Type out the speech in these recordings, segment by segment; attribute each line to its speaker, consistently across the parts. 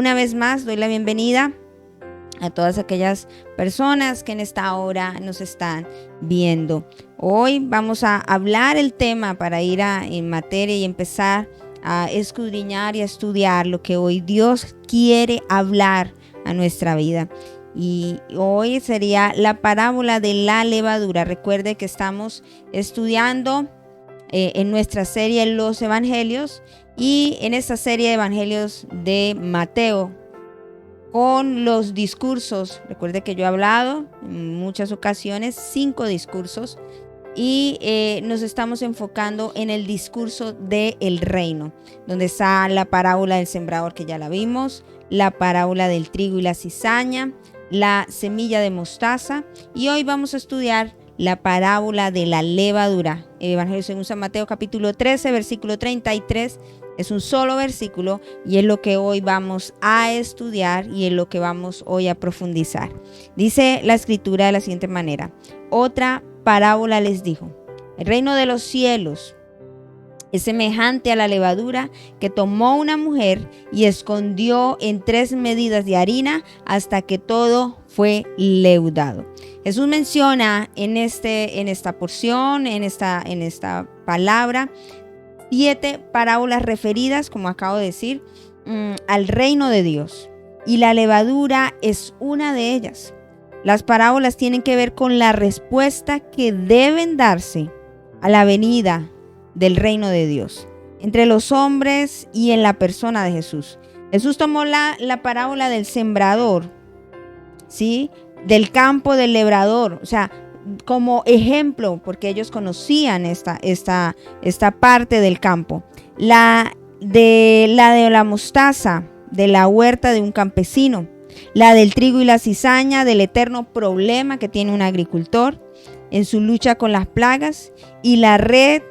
Speaker 1: Una vez más doy la bienvenida a todas aquellas personas que en esta hora nos están viendo. Hoy vamos a hablar el tema para ir en materia y empezar a escudriñar y a estudiar lo que hoy Dios quiere hablar a nuestra vida. Y hoy sería la parábola de la levadura. Recuerde que estamos estudiando en nuestra serie Los Evangelios, y en esta serie de Evangelios de Mateo con los discursos. Recuerde que yo he hablado en muchas ocasiones 5 discursos y nos estamos enfocando en el discurso del reino, donde está la parábola del sembrador, que ya la vimos, la parábola del trigo y la cizaña, la semilla de mostaza, y hoy vamos a estudiar la parábola de la levadura. El Evangelio según San Mateo capítulo 13, versículo 33. Es un solo versículo y es lo que hoy vamos a estudiar y es lo que vamos hoy a profundizar. Dice la escritura de la siguiente manera: otra parábola les dijo: el reino de los cielos es semejante a la levadura que tomó una mujer y escondió en 3 medidas de harina hasta que todo fue leudado. Jesús menciona en esta porción, en esta palabra, 7 parábolas referidas, como acabo de decir, al reino de Dios. Y la levadura es una de ellas. Las parábolas tienen que ver con la respuesta que deben darse a la venida del reino de Dios entre los hombres y en la persona de Jesús. Jesús tomó la parábola del sembrador, ¿sí?, del campo del labrador, o sea, como ejemplo, porque ellos conocían esta parte del campo. La de la mostaza, de la huerta de un campesino. La del trigo y la cizaña, del eterno problema que tiene un agricultor en su lucha con las plagas. Y la red,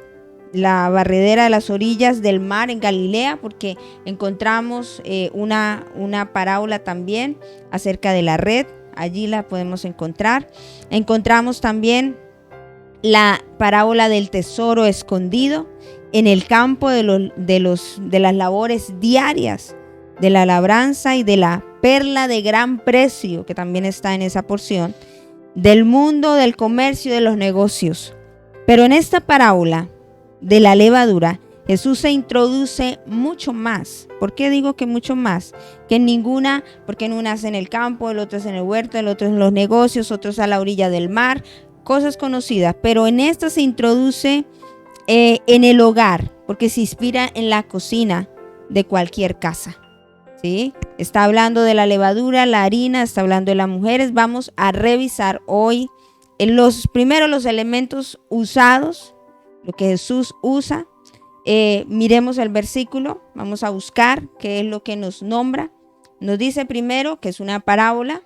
Speaker 1: la barredera de las orillas del mar en Galilea, porque encontramos una parábola también acerca de la red. Allí la podemos encontrar. Encontramos también la parábola del tesoro escondido en el campo de las labores diarias, de la labranza y de la perla de gran precio, que también está en esa porción, del mundo del comercio y de los negocios. Pero en esta parábola de la levadura, Jesús se introduce mucho más. ¿Por qué digo que mucho más? Que en ninguna, porque en una es en el campo, el otro es en el huerto, el otro es en los negocios, otros a la orilla del mar, cosas conocidas. Pero en esta se introduce en el hogar, porque se inspira en la cocina de cualquier casa, ¿sí? Está hablando de la levadura, la harina, está hablando de las mujeres. Vamos a revisar hoy los elementos usados, lo que Jesús usa. Miremos el versículo, vamos a buscar qué es lo que nos nombra. Nos dice primero que es una parábola.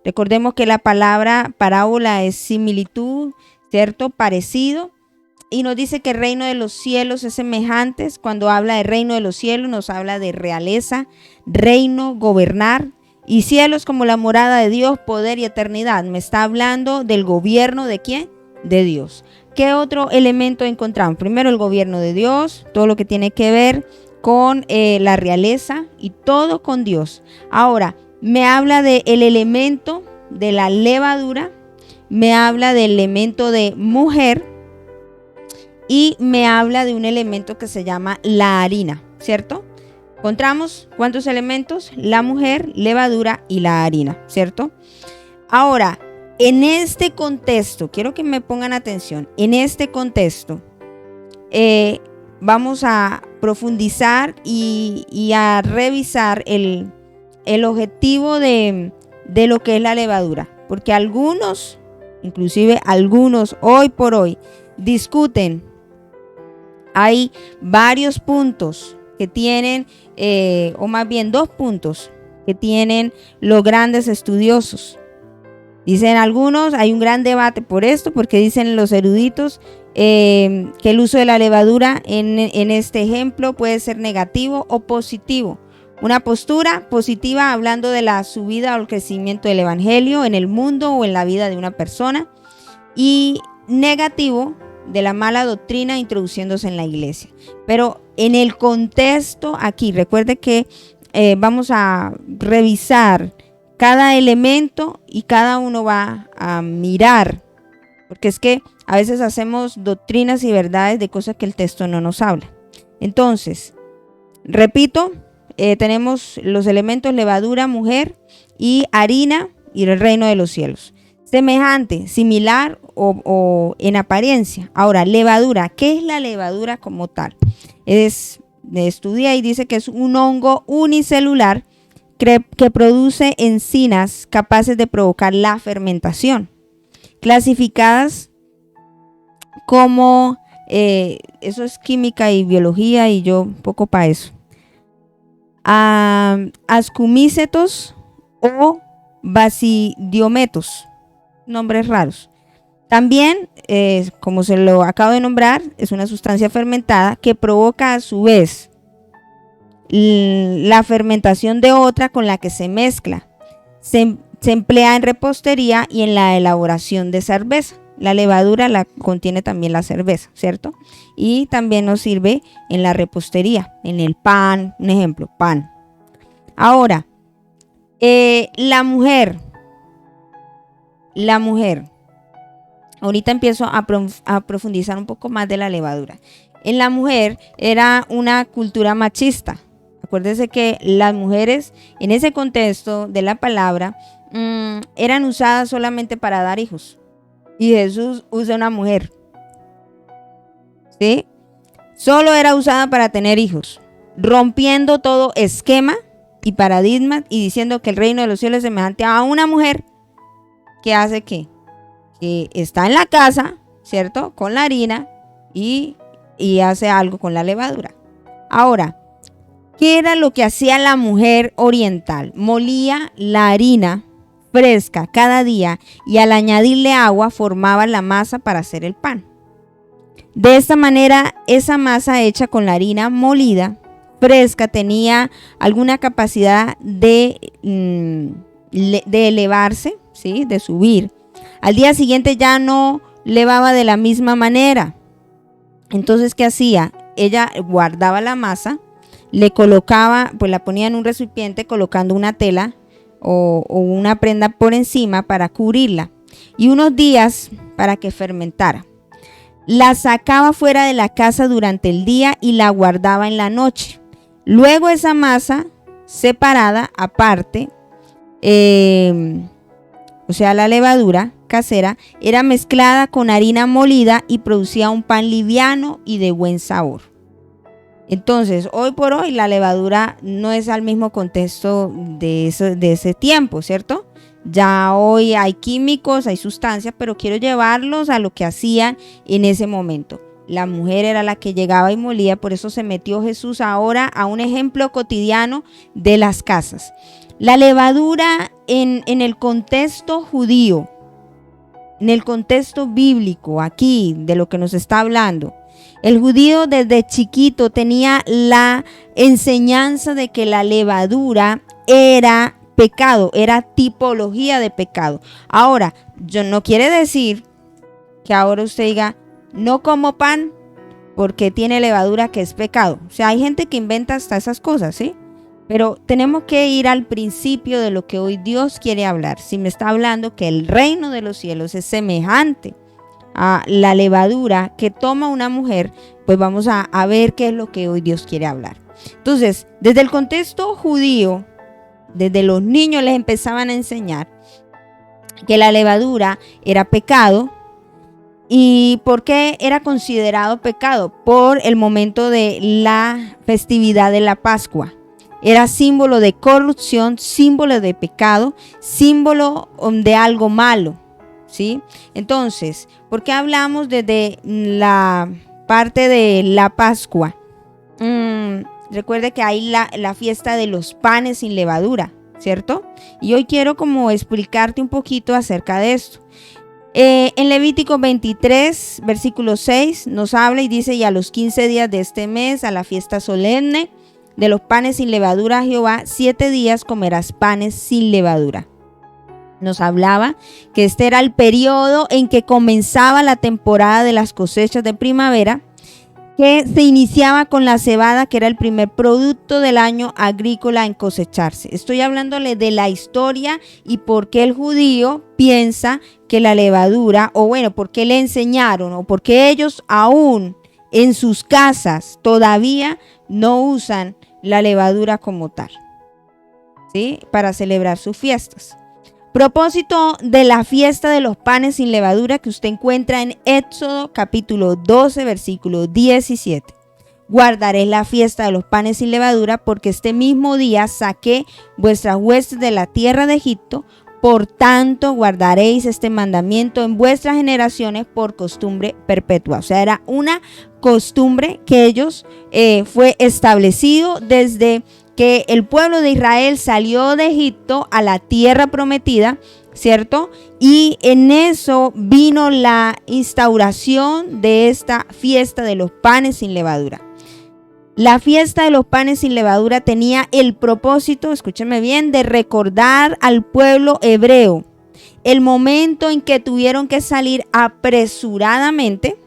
Speaker 1: Recordemos que la palabra parábola es similitud, ¿cierto? Parecido. Y nos dice que el reino de los cielos es semejante. Cuando habla de reino de los cielos, nos habla de realeza, reino, gobernar. Y cielos como la morada de Dios, poder y eternidad. Me está hablando del gobierno ¿de quién? De Dios. ¿Qué otro elemento encontramos? Primero, el gobierno de Dios, todo lo que tiene que ver con la realeza y todo con Dios. Ahora, me habla del elemento de la levadura, me habla del elemento de mujer y me habla de un elemento que se llama la harina, ¿cierto? Encontramos ¿cuántos elementos? La mujer, levadura y la harina, ¿cierto? Ahora, en este contexto, quiero que me pongan atención, en este contexto vamos a profundizar y a revisar el objetivo de lo que es la levadura, porque algunos, inclusive algunos hoy por hoy, discuten. Hay varios puntos que tienen, o más bien 2 puntos que tienen los grandes estudiosos. Dicen algunos, hay un gran debate por esto, porque dicen los eruditos que el uso de la levadura en este ejemplo puede ser negativo o positivo. Una postura positiva hablando de la subida o el crecimiento del evangelio en el mundo o en la vida de una persona, y negativo de la mala doctrina introduciéndose en la iglesia. Pero en el contexto aquí, recuerde que vamos a revisar cada elemento y cada uno va a mirar, porque es que a veces hacemos doctrinas y verdades de cosas que el texto no nos habla. Entonces, repito, tenemos los elementos levadura, mujer, y harina y el reino de los cielos. Semejante, similar o en apariencia. Ahora, levadura. ¿Qué es la levadura como tal? Estudia y dice que es un hongo unicelular que produce enzimas capaces de provocar la fermentación, clasificadas como, eso es química y biología y yo poco para eso, ascomícetos o basidiometos, nombres raros. También, como se lo acabo de nombrar, es una sustancia fermentada que provoca a su vez la fermentación de otra con la que se mezcla. Se emplea en repostería y en la elaboración de cerveza. La levadura la contiene también la cerveza, ¿cierto? Y también nos sirve en la repostería, en el pan, un ejemplo, pan. Ahora, la mujer. Ahorita empiezo a profundizar un poco más de la levadura. En la mujer era una cultura machista. Acuérdense que las mujeres en ese contexto de la palabra eran usadas solamente para dar hijos. Y Jesús usa una mujer. ¿Sí? Solo era usada para tener hijos, rompiendo todo esquema y paradigma y diciendo que el reino de los cielos es semejante a una mujer que hace ¿qué? Que está en la casa, ¿cierto? Con la harina y hace algo con la levadura. Ahora, ¿qué era lo que hacía la mujer oriental? Molía la harina fresca cada día y al añadirle agua formaba la masa para hacer el pan. De esta manera, esa masa hecha con la harina molida fresca tenía alguna capacidad de elevarse, ¿sí? De subir. Al día siguiente ya no levaba de la misma manera. Entonces, ¿qué hacía? Ella guardaba la masa, le colocaba, pues la ponía en un recipiente colocando una tela o una prenda por encima para cubrirla y unos días para que fermentara. La sacaba fuera de la casa durante el día y la guardaba en la noche. Luego esa masa separada aparte, o sea la levadura casera, era mezclada con harina molida y producía un pan liviano y de buen sabor. Entonces, hoy por hoy la levadura no es al mismo contexto de ese tiempo, ¿cierto? Ya hoy hay químicos, hay sustancias, pero quiero llevarlos a lo que hacían en ese momento. La mujer era la que llegaba y molía, por eso se metió Jesús ahora a un ejemplo cotidiano de las casas. La levadura en el contexto judío, en el contexto bíblico, aquí de lo que nos está hablando, el judío desde chiquito tenía la enseñanza de que la levadura era pecado, era tipología de pecado. Ahora, yo no quiere decir que ahora usted diga, no como pan porque tiene levadura que es pecado. O sea, hay gente que inventa hasta esas cosas, ¿sí? Pero tenemos que ir al principio de lo que hoy Dios quiere hablar. Si me está hablando que el reino de los cielos es semejante a la levadura que toma una mujer, pues vamos a ver qué es lo que hoy Dios quiere hablar. Entonces, desde el contexto judío, desde los niños les empezaban a enseñar que la levadura era pecado. ¿Y por qué era considerado pecado? Por el momento de la festividad de la Pascua. Era símbolo de corrupción, símbolo de pecado, símbolo de algo malo, ¿sí? Entonces, ¿por qué hablamos desde la parte de la Pascua? Recuerde que hay la fiesta de los panes sin levadura, ¿cierto? Y hoy quiero como explicarte un poquito acerca de esto. En Levítico 23, versículo 6, nos habla y dice: y a los 15 días de este mes, a la fiesta solemne de los panes sin levadura a Jehová, 7 días comerás panes sin levadura. Nos hablaba que este era el periodo en que comenzaba la temporada de las cosechas de primavera que se iniciaba con la cebada, que era el primer producto del año agrícola en cosecharse. Estoy hablándole de la historia y por qué el judío piensa que la levadura, o bueno, por qué le enseñaron, o por qué ellos aún en sus casas todavía no usan la levadura como tal, ¿sí? Para celebrar sus fiestas. Propósito de la fiesta de los panes sin levadura que usted encuentra en Éxodo capítulo 12 versículo 17. Guardaréis la fiesta de los panes sin levadura porque este mismo día saqué vuestras huestes de la tierra de Egipto. Por tanto guardaréis este mandamiento en vuestras generaciones por costumbre perpetua. O sea, era una costumbre que ellos fue establecido desde que el pueblo de Israel salió de Egipto a la tierra prometida, ¿cierto? Y en eso vino la instauración de esta fiesta de los panes sin levadura. La fiesta de los panes sin levadura tenía el propósito, escúcheme bien, de recordar al pueblo hebreo el momento en que tuvieron que salir apresuradamente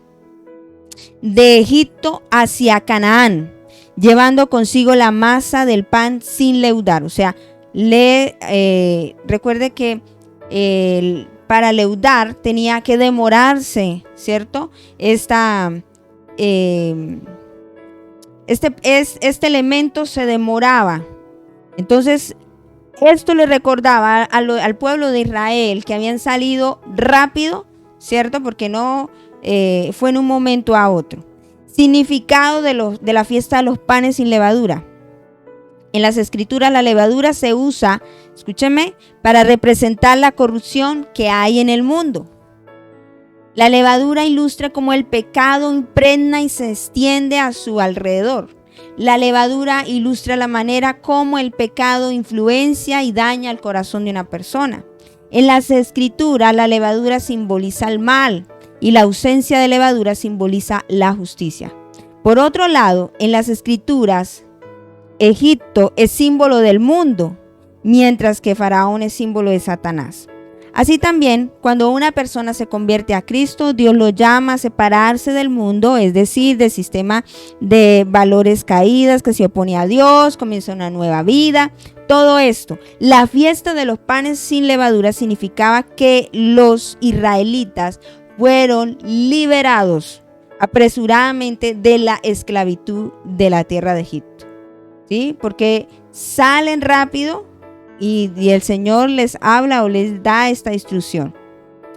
Speaker 1: de Egipto hacia Canaán, llevando consigo la masa del pan sin leudar. O sea, recuerde que para leudar tenía que demorarse, ¿cierto? Este elemento se demoraba. Entonces, esto le recordaba al pueblo de Israel que habían salido rápido, ¿cierto? Porque no fue en un momento a otro. Significado de la fiesta de los panes sin levadura. En las escrituras la levadura se usa, escúcheme, para representar la corrupción que hay en el mundo. La levadura ilustra cómo el pecado impregna y se extiende a su alrededor. La levadura ilustra la manera como el pecado influencia y daña el corazón de una persona. En las escrituras la levadura simboliza el mal y la ausencia de levadura simboliza la justicia. Por otro lado, en las escrituras, Egipto es símbolo del mundo, mientras que Faraón es símbolo de Satanás. Así también, cuando una persona se convierte a Cristo, Dios lo llama a separarse del mundo, es decir, del sistema de valores caídas que se opone a Dios, comienza una nueva vida, todo esto. La fiesta de los panes sin levadura significaba que los israelitas fueron liberados apresuradamente de la esclavitud de la tierra de Egipto, ¿sí? Porque salen rápido y el Señor les habla o les da esta instrucción.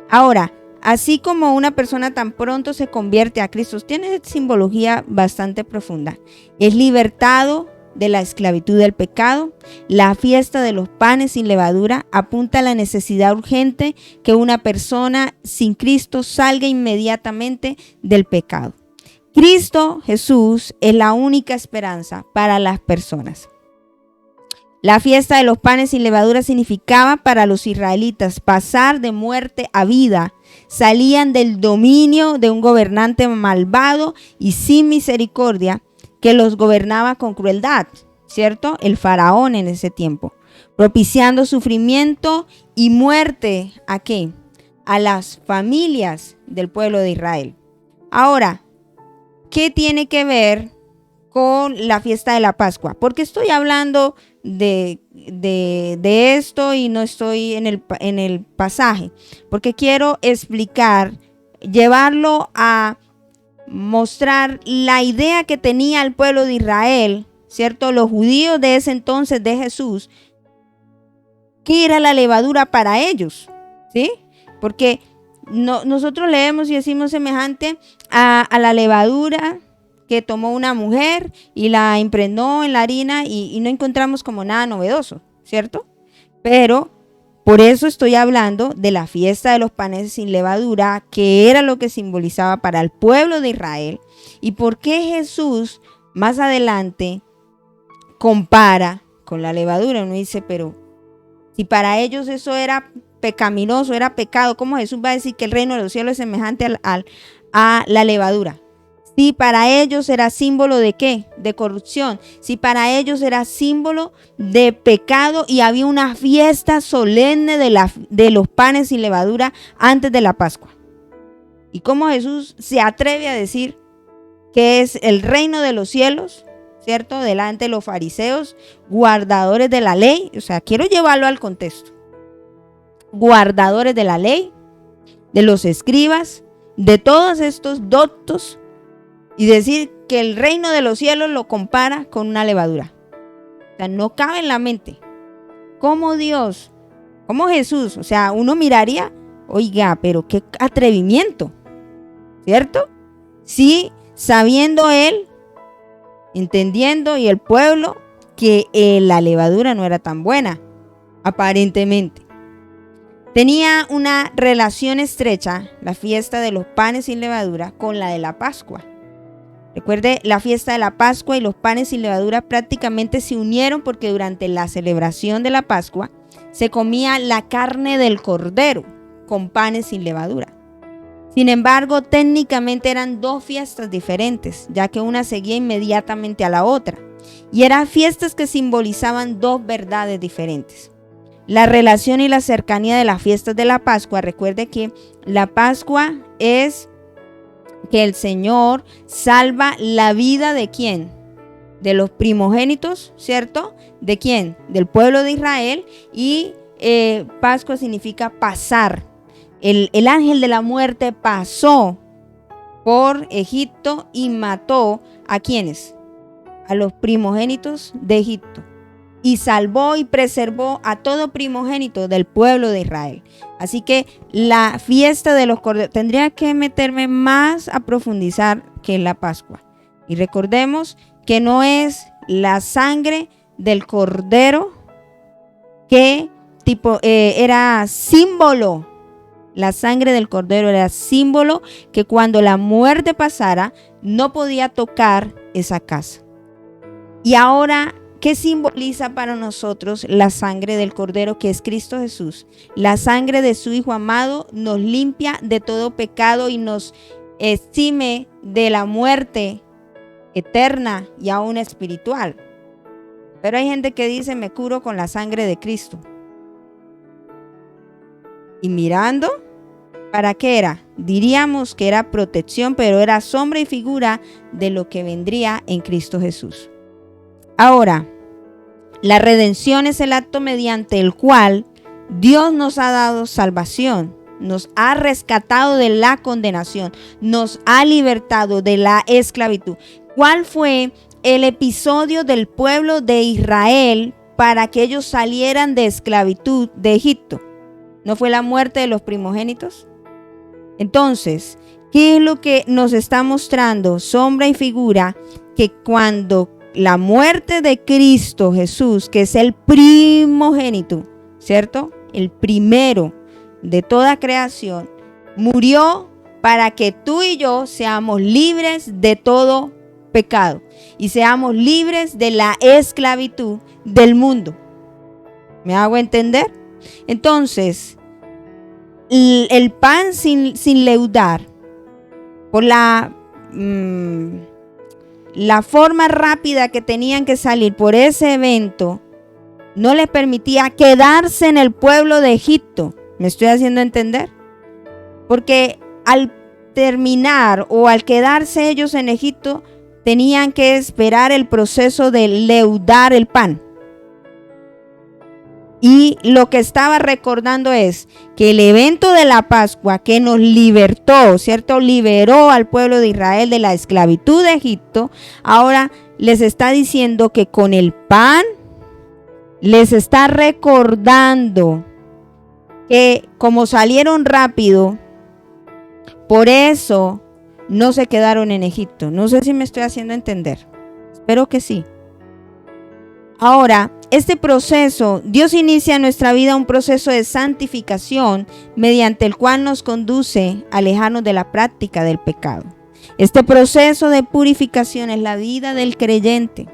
Speaker 1: Ahora, así como una persona tan pronto se convierte a Cristo, tiene simbología bastante profunda. Es libertado de la esclavitud del pecado. La fiesta de los panes sin levadura apunta a la necesidad urgente que una persona sin Cristo salga inmediatamente del pecado. Cristo Jesús es la única esperanza para las personas. La fiesta de los panes sin levadura significaba para los israelitas pasar de muerte a vida. Salían del dominio de un gobernante malvado y sin misericordia que los gobernaba con crueldad, ¿cierto? El faraón en ese tiempo, propiciando sufrimiento y muerte, ¿a qué? A las familias del pueblo de Israel. Ahora, ¿qué tiene que ver con la fiesta de la Pascua? Porque estoy hablando de esto y no estoy en el pasaje, porque quiero explicar, llevarlo a mostrar la idea que tenía el pueblo de Israel, ¿cierto? Los judíos de ese entonces de Jesús, ¿qué era la levadura para ellos? ¿Sí? Porque nosotros leemos y decimos semejante a la levadura que tomó una mujer y la impregnó en la harina y no encontramos como nada novedoso, ¿cierto? Pero por eso estoy hablando de la fiesta de los panes sin levadura, que era lo que simbolizaba para el pueblo de Israel, y por qué Jesús más adelante compara con la levadura. Uno dice, pero si para ellos eso era pecaminoso, era pecado, ¿cómo Jesús va a decir que el reino de los cielos es semejante a la levadura? Si para ellos era símbolo de ¿qué? De corrupción. Si para ellos era símbolo de pecado y había una fiesta solemne de los panes sin levadura antes de la Pascua. ¿Y cómo Jesús se atreve a decir que es el reino de los cielos, ¿cierto? Delante de los fariseos, guardadores de la ley. O sea, quiero llevarlo al contexto. Guardadores de la ley, de los escribas, de todos estos doctos, y decir que el reino de los cielos lo compara con una levadura. O sea, no cabe en la mente. ¿Cómo Dios, cómo Jesús? O sea, uno miraría, oiga, pero qué atrevimiento, ¿cierto? Sí, sabiendo él, entendiendo y el pueblo que la levadura no era tan buena, aparentemente. Tenía una relación estrecha la fiesta de los panes sin levadura con la de la Pascua. Recuerde, la fiesta de la Pascua y los panes sin levadura prácticamente se unieron porque durante la celebración de la Pascua se comía la carne del cordero con panes sin levadura. Sin embargo, técnicamente eran dos fiestas diferentes, ya que una seguía inmediatamente a la otra, y eran fiestas que simbolizaban dos verdades diferentes. La relación y la cercanía de las fiestas de la Pascua. Recuerde que la Pascua es que el Señor salva la vida ¿de quién? De los primogénitos, ¿cierto? ¿De quién? Del pueblo de Israel. Y Pascua significa pasar. El ángel de la muerte pasó por Egipto y mató ¿a quiénes? A los primogénitos de Egipto. Y salvó y preservó a todo primogénito del pueblo de Israel. Así que la fiesta de los corderos, tendría que meterme más a profundizar que la Pascua. Y recordemos que no es la sangre del cordero que era símbolo. La sangre del cordero era símbolo que cuando la muerte pasara no podía tocar esa casa. Y ahora, ¿qué simboliza para nosotros la sangre del Cordero que es Cristo Jesús? La sangre de su Hijo amado nos limpia de todo pecado y nos exime de la muerte eterna y aún espiritual. Pero hay gente que dice, me curo con la sangre de Cristo. Y mirando, ¿para qué era? Diríamos que era protección, pero era sombra y figura de lo que vendría en Cristo Jesús. Ahora, la redención es el acto mediante el cual Dios nos ha dado salvación, nos ha rescatado de la condenación, nos ha libertado de la esclavitud. ¿Cuál fue el episodio del pueblo de Israel para que ellos salieran de esclavitud de Egipto? ¿No fue la muerte de los primogénitos? Entonces, ¿qué es lo que nos está mostrando? Sombra y figura que cuando la muerte de Cristo Jesús, que es el primogénito, ¿cierto? El primero de toda creación, murió para que tú y yo seamos libres de todo pecado y seamos libres de la esclavitud del mundo. ¿Me hago entender? Entonces, el pan sin leudar, por la forma rápida que tenían que salir por ese evento, no les permitía quedarse en el pueblo de Egipto. ¿Me estoy haciendo entender? Porque al terminar o al quedarse ellos en Egipto, tenían que esperar el proceso de leudar el pan. Y lo que estaba recordando es que el evento de la Pascua que nos libertó, ¿cierto? Liberó al pueblo de Israel de la esclavitud de Egipto. Ahora les está diciendo que con el pan les está recordando que como salieron rápido, por eso no se quedaron en Egipto. No sé si me estoy haciendo entender. Espero que sí. Ahora, este proceso, Dios inicia en nuestra vida un proceso de santificación mediante el cual nos conduce a alejarnos de la práctica del pecado. Este proceso de purificación es la vida del creyente.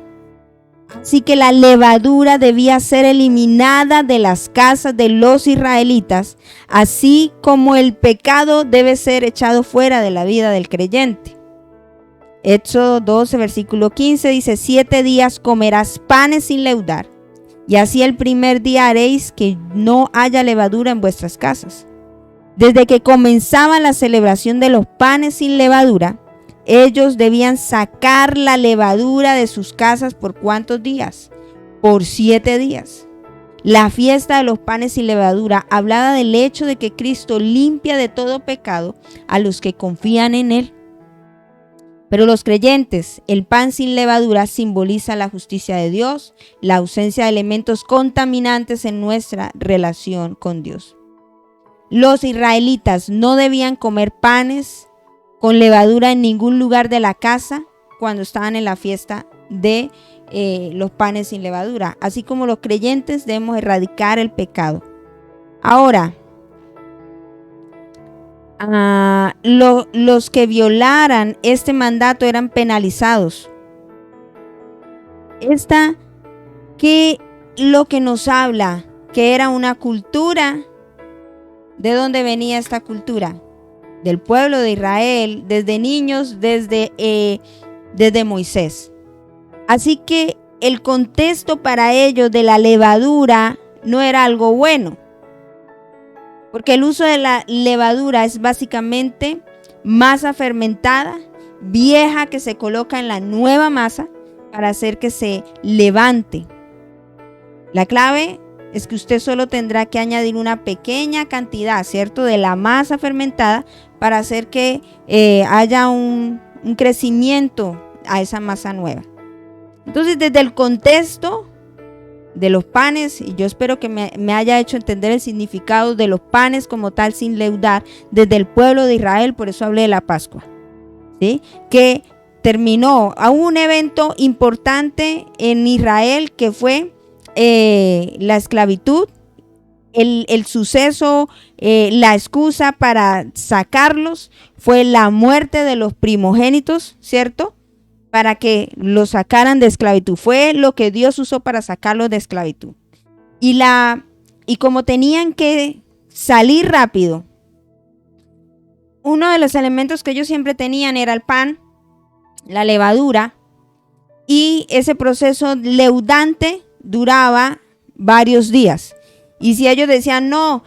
Speaker 1: Así que la levadura debía ser eliminada de las casas de los israelitas, así como el pecado debe ser echado fuera de la vida del creyente. Éxodo 12, versículo 15 dice: 7 días comerás panes sin leudar, y así el primer día haréis que no haya levadura en vuestras casas. Desde que comenzaba la celebración de los panes sin levadura, ellos debían sacar la levadura de sus casas ¿por cuántos días? Por 7 días. La fiesta de los panes sin levadura hablaba del hecho de que Cristo limpia de todo pecado a los que confían en Él. Pero los creyentes, el pan sin levadura simboliza la justicia de Dios, la ausencia de elementos contaminantes en nuestra relación con Dios. Los israelitas no debían comer panes con levadura en ningún lugar de la casa cuando estaban en la fiesta de los panes sin levadura. Así como los creyentes debemos erradicar el pecado. Ahora, los que violaran este mandato eran penalizados. Que lo que nos habla, que era una cultura. ¿De dónde venía esta cultura? Del pueblo de Israel, desde niños, desde Moisés. Así que el contexto para ellos de la levadura no era algo bueno. Porque el uso de la levadura es básicamente masa fermentada, vieja, que se coloca en la nueva masa para hacer que se levante. La clave es que usted solo tendrá que añadir una pequeña cantidad, ¿cierto?, de la masa fermentada para hacer que haya un crecimiento a esa masa nueva. Entonces, desde el contexto de los panes, y yo espero que me haya hecho entender el significado de los panes como tal sin leudar, desde el pueblo de Israel, por eso hablé de la Pascua, ¿sí?, que terminó a un evento importante en Israel que fue la esclavitud, el suceso, la excusa para sacarlos fue la muerte de los primogénitos, ¿cierto?, para que los sacaran de esclavitud. Fue lo que Dios usó para sacarlos de esclavitud. Y como tenían que salir rápido, uno de los elementos que ellos siempre tenían era el pan, la levadura, y ese proceso leudante duraba varios días. Y si ellos decían, no,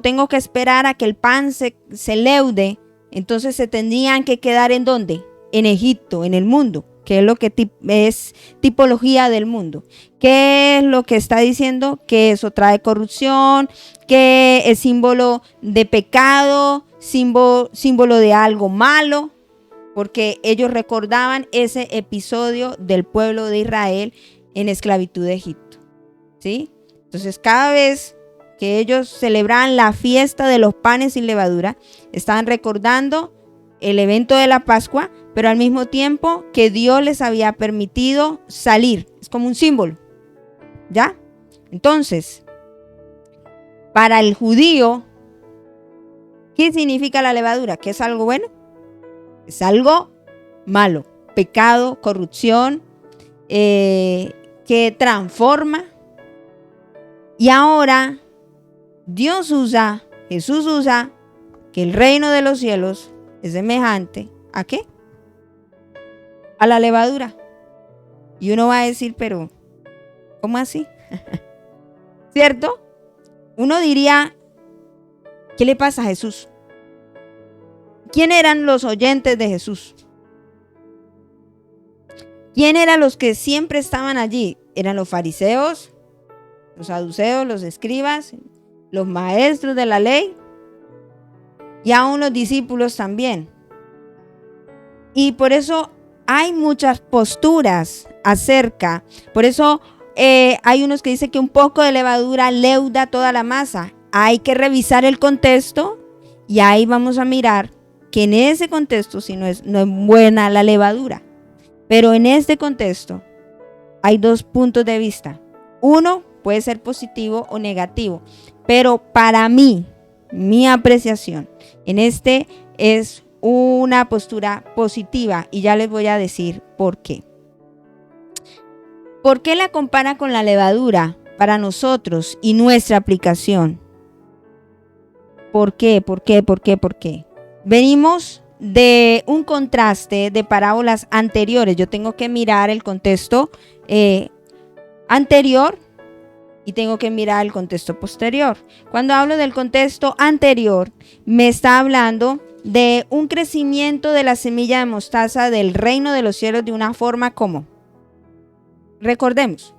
Speaker 1: tengo que esperar a que el pan se leude, entonces se tendrían que quedar ¿en dónde? En Egipto, en el mundo, que es lo que es tipología del mundo. ¿Qué es lo que está diciendo? Que eso trae corrupción, que es símbolo de pecado, símbolo de algo malo, porque ellos recordaban ese episodio del pueblo de Israel en esclavitud de Egipto, ¿sí? Entonces, cada vez que ellos celebraban la fiesta de los panes sin levadura, estaban recordando el evento de la Pascua, pero al mismo tiempo que Dios les había permitido salir. Es como un símbolo, ¿ya? Entonces, para el judío, ¿qué significa la levadura? ¿Que es algo bueno? Es algo malo, pecado, corrupción, que transforma. Y ahora Jesús usa que el reino de los cielos es semejante ¿a qué? A la levadura. Y uno va a decir, pero ¿cómo así? ¿Cierto? Uno diría, ¿qué le pasa a Jesús? ¿Quién eran los oyentes de Jesús? ¿Quién eran los que siempre estaban allí? ¿Eran los fariseos, los saduceos, los escribas, los maestros de la ley? Y aún los discípulos también. Y por eso hay muchas posturas acerca. Por eso hay unos que dicen que un poco de levadura leuda toda la masa. Hay que revisar el contexto y ahí vamos a mirar que en ese contexto no es buena la levadura. Pero en este contexto hay dos puntos de vista. Uno puede ser positivo o negativo. Pero para mí, mi apreciación en este es una postura positiva y ya les voy a decir por qué. ¿Por qué la compara con la levadura para nosotros y nuestra aplicación? ¿Por qué? Venimos de un contraste de parábolas anteriores. Yo tengo que mirar el contexto anterior y tengo que mirar el contexto posterior. Cuando hablo del contexto anterior, me está hablando de un crecimiento de la semilla de mostaza del reino de los cielos de una forma como, recordemos,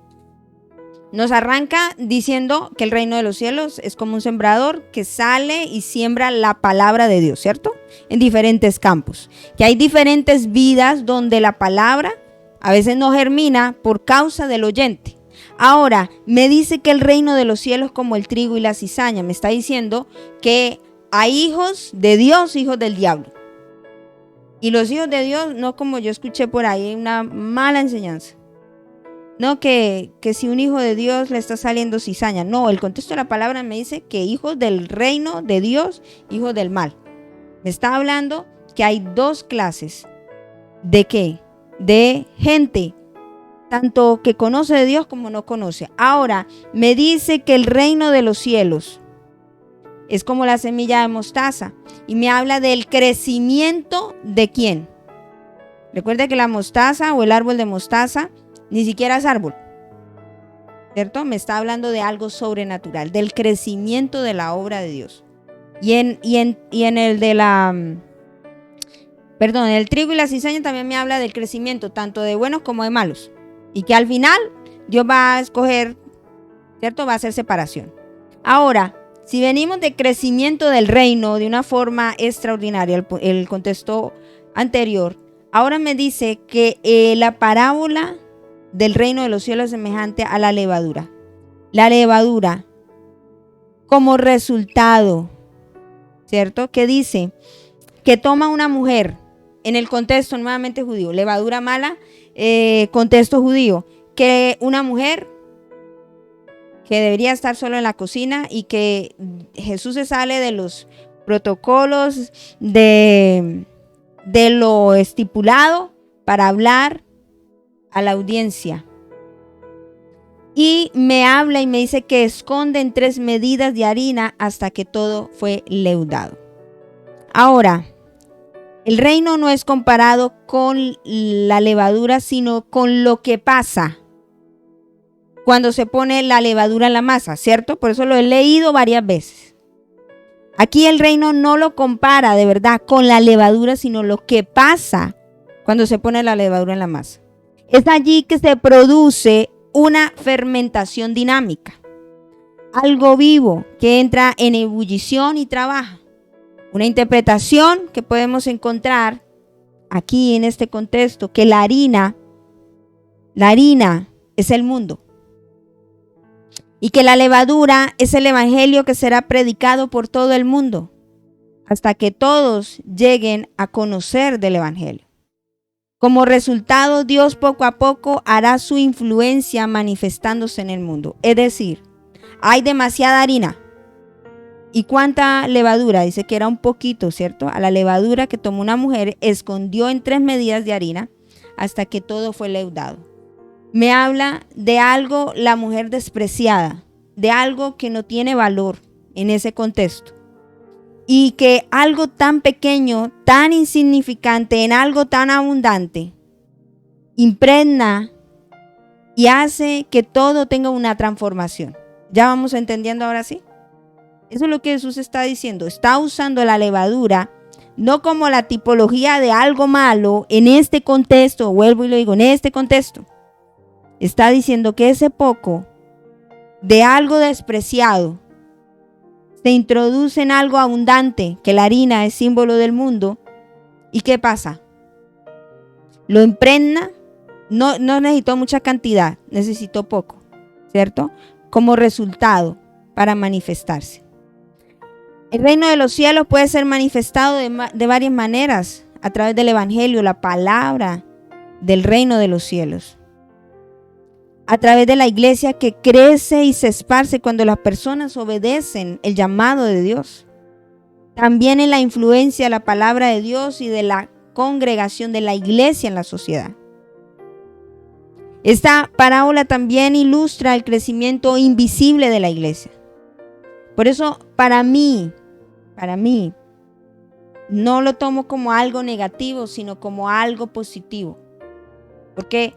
Speaker 1: nos arranca diciendo que el reino de los cielos es como un sembrador que sale y siembra la palabra de Dios, ¿cierto? En diferentes campos. Que hay diferentes vidas donde la palabra a veces no germina por causa del oyente. Ahora, me dice que el reino de los cielos como el trigo y la cizaña. Me está diciendo que hay hijos de Dios, hijos del diablo. Y los hijos de Dios, no como yo escuché por ahí, una mala enseñanza. No que si un hijo de Dios le está saliendo cizaña. No, el contexto de la palabra me dice que hijos del reino de Dios, hijos del mal. Me está hablando que hay dos clases. ¿De qué? De gente, tanto que conoce de Dios como no conoce. Ahora, me dice que el reino de los cielos es como la semilla de mostaza. Y me habla del crecimiento de ¿quién? Recuerda que la mostaza o el árbol de mostaza ni siquiera es árbol, ¿cierto? Me está hablando de algo sobrenatural, del crecimiento de la obra de Dios. Y en el de el trigo y la cizaña también me habla del crecimiento, tanto de buenos como de malos. Y que al final Dios va a escoger, ¿cierto? Va a hacer separación. Ahora, si venimos de crecimiento del reino de una forma extraordinaria, el contexto anterior, ahora me dice que la parábola del reino de los cielos es semejante a la levadura. La levadura como resultado, ¿cierto? Que dice que toma una mujer en el contexto nuevamente judío, levadura mala, contexto judío, que una mujer que debería estar solo en la cocina y que Jesús se sale de los protocolos de lo estipulado para hablar a la audiencia. Y me habla y me dice que esconden 3 medidas de harina hasta que todo fue leudado. Ahora, el reino no es comparado con la levadura, sino con lo que pasa cuando se pone la levadura en la masa, ¿cierto? Por eso lo he leído varias veces. Aquí el reino no lo compara de verdad con la levadura, sino lo que pasa cuando se pone la levadura en la masa. Es allí que se produce una fermentación dinámica, algo vivo que entra en ebullición y trabaja. Una interpretación que podemos encontrar aquí en este contexto, que la harina es el mundo y que la levadura es el evangelio que será predicado por todo el mundo hasta que todos lleguen a conocer del evangelio. Como resultado, Dios poco a poco hará su influencia manifestándose en el mundo. Es decir, hay demasiada harina. ¿Y cuánta levadura? Dice que era un poquito, ¿cierto? A la levadura que tomó una mujer, escondió en 3 medidas de harina hasta que todo fue leudado. Me habla de algo, la mujer despreciada, de algo que no tiene valor en ese contexto. Y que algo tan pequeño, tan insignificante, en algo tan abundante, impregna y hace que todo tenga una transformación. ¿Ya vamos entendiendo ahora sí? Eso es lo que Jesús está diciendo. Está usando la levadura no como la tipología de algo malo en este contexto. Vuelvo y lo digo, en este contexto. Está diciendo que ese poco de algo despreciado se introduce en algo abundante, que la harina es símbolo del mundo. ¿Y qué pasa? Lo impregna, no necesitó mucha cantidad, necesitó poco, ¿cierto? Como resultado para manifestarse. El reino de los cielos puede ser manifestado de varias maneras, a través del evangelio, la palabra del reino de los cielos. A través de la iglesia que crece y se esparce cuando las personas obedecen el llamado de Dios. También en la influencia de la palabra de Dios y de la congregación de la iglesia en la sociedad. Esta parábola también ilustra el crecimiento invisible de la iglesia. Por eso, para mí, no lo tomo como algo negativo, sino como algo positivo. Porque